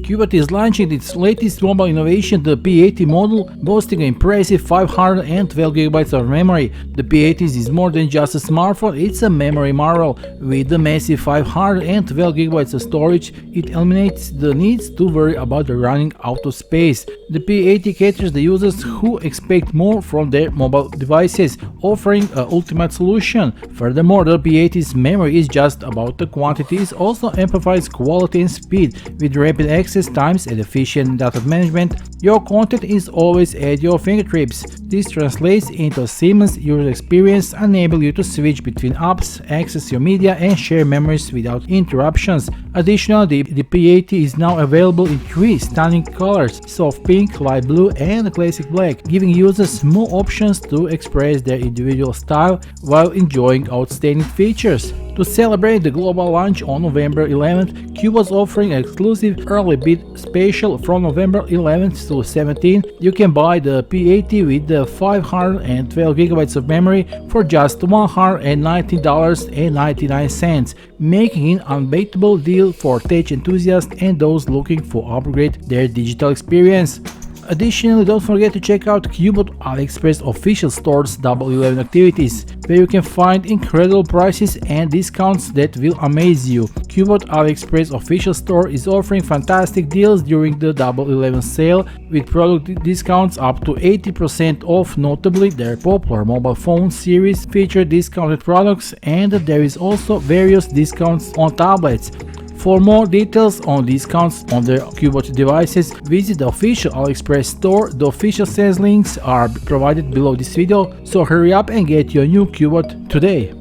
Cubot is launching its latest mobile innovation, the P80 model, boasting an impressive 512GB of memory. The P80 is more than just a smartphone, it's a memory marvel. With the massive 512GB of storage, it eliminates the needs to worry about running out of space. The P80 caters the users who expect more from their mobile devices, offering an ultimate solution. Furthermore, the P80's memory is just about the quantities, also amplifies quality and speed. With rapid access times and efficient data management, your content is always at your fingertips. This translates into a seamless user experience, enabling you to switch between apps, access your media, and share memories without interruptions. Additionally, the P80 is now available in 3 stunning colors: soft pink, light blue, and classic black, giving users more options to express their individual style while enjoying outstanding features. To celebrate the global launch on November 11th, Cubot is offering an exclusive early bid special from November 11th to 17th. You can buy the P80 with the 512GB of memory for just $119.99, making it an unbeatable deal for tech enthusiasts and those looking to upgrade their digital experience. Additionally, don't forget to check out Cubot AliExpress official store's Double 11 activities, where you can find incredible prices and discounts that will amaze you. Cubot AliExpress official store is offering fantastic deals during the Double 11 sale, with product discounts up to 80% off. Notably, their popular mobile phone series feature discounted products, and there is also various discounts on tablets. For more details on discounts on the Cubot devices, visit the official AliExpress store. The official sales links are provided below this video, so hurry up and get your new Cubot today.